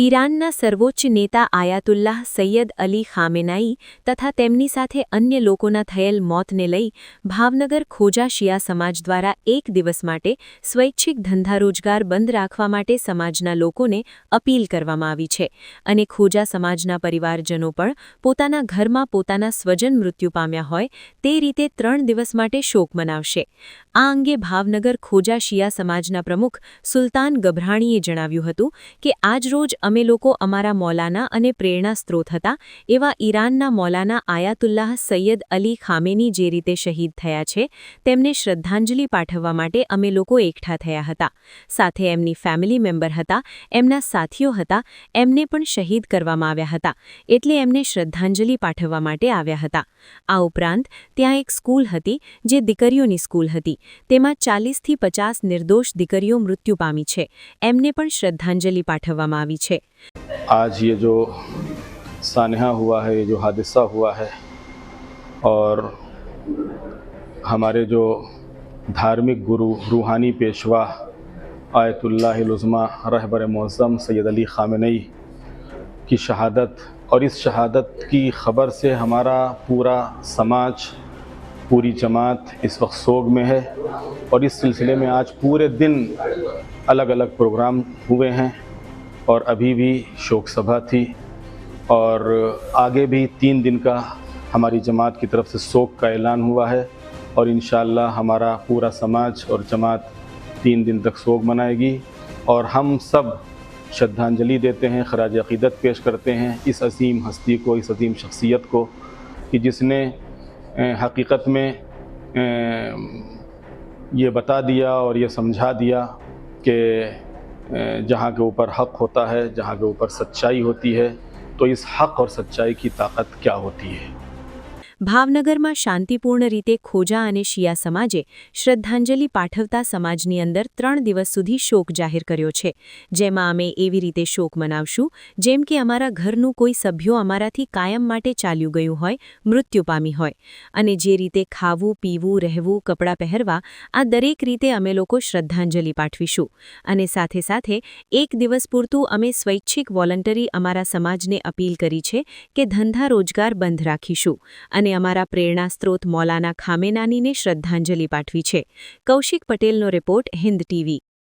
ઈરાનના સર્વોચ્ચ નેતા આયાતુલ્લાહ સૈયદ અલી ખામેનાઈ તથા તેમની સાથે અન્ય લોકોના થયેલ મોતને લઈ ભાવનગર ખોજા શિયા સમાજ દ્વારા એક દિવસ માટે સ્વૈચ્છિક ધંધા-રોજગાર બંધ રાખવા માટે સમાજના લોકોને અપીલ કરવામાં આવી છે અને ખોજા સમાજના પરિવારજનો પણ પોતાના ઘરમાં પોતાના સ્વજન મૃત્યુ પામ્યા હોય તે રીતે 3 દિવસ માટે શોક મનાવશે। આ અંગે ભાવનગર ખોજા શિયા સમાજના પ્રમુખ સુલતાન ગભરાણીએ જણાવ્યું હતું કે આજરોજ અમે લોકો અમારા મૌલાના અને પ્રેરણા સ્ત્રોત હતા એવા ઈરાનના મૌલાના આયાતુલ્લાહ સૈયદ અલી ખામેની જે રીતે શહીદ થયા છે તેમને શ્રદ્ધાંજલિ પાઠવવા માટે અમે લોકો એકઠા થયા હતા। સાથે એમની ફેમિલી મેમ્બર હતા, એમના સાથીઓ હતા, એમને પણ શહીદ કરવામાં આવ્યા હતા એટલે એમને શ્રદ્ધાંજલિ પાઠવવા માટે આવ્યા હતા। આ ઉપરાંત ત્યાં એક સ્કૂલ હતી જે દીકરીઓની સ્કૂલ હતી, તેમાં 40 થી 50 નિર્દોષ દીકરીઓ મૃત્યુ પામી છે, એમને પણ શ્રદ્ધાંજલિ પાઠવવામાં આવી છે। आज ये जो सानहा हुआ है, ये जो हादसा हुआ है और हमारे जो धार्मिक गुरु रूहानी पेशवा आयतुल्लाह उज़्मा रहबर मौज़म सैयद अली खामेनी की शहादत और इस शहादत की ख़बर से हमारा पूरा समाज, पूरी जमात इस वक्त सोग में है और इस सिलसिले में आज पूरे दिन अलग अलग प्रोग्राम हुए हैं और अभी भी शोक सभा थी और आगे भी 3 दिन का हमारी जमात की तरफ से शोक का ऐलान हुआ है और इंशाअल्लाह हमारा पूरा समाज और जमात 3 दिन तक शोक मनाएगी और हम सब श्रद्धांजलि देते हैं, खराज अक़ीदत पेश करते हैं इस अज़ीम हस्ती को, इस अज़ीम शख्सियत को कि जिसने हकीकत में ये बता दिया और ये समझा दिया कि जहाँ के ऊपर हक़ होता है, जहाँ के ऊपर सच्चाई होती है, तो इस हक़ और सच्चाई की ताकत क्या होती है। ભાવનગરમાં શાંતિપૂર્ણ રીતે ખોજા અને શિયા સમાજે શ્રદ્ધાંજલિ પાઠવતા સમાજની અંદર 3 દિવસ સુધી શોક જાહેર કર્યો છે, જેમાં અમે એવી રીતે શોક મનાવશું જેમ કે અમારા ઘરનું કોઈ સભ્યો અમારાથી કાયમ માટે ચાલ્યું ગયું હોય, મૃત્યુ પામી હોય અને જે રીતે ખાવું, પીવું, રહેવું, કપડાં પહેરવા આ દરેક રીતે અમે લોકો શ્રદ્ધાંજલિ પાઠવીશું અને સાથે સાથે એક દિવસ પૂરતું અમે સ્વૈચ્છિક વોલન્ટરી અમારા સમાજને અપીલ કરી છે કે ધંધા રોજગાર બંધ રાખીશું અને અમારા પ્રેરણા સ્ત્રોત મૌલાના ખામેનાનીને શ્રદ્ધાંજલિ પાઠવી છે। કૌશિક પટેલનો રિપોર્ટ, હિન્દ ટીવી।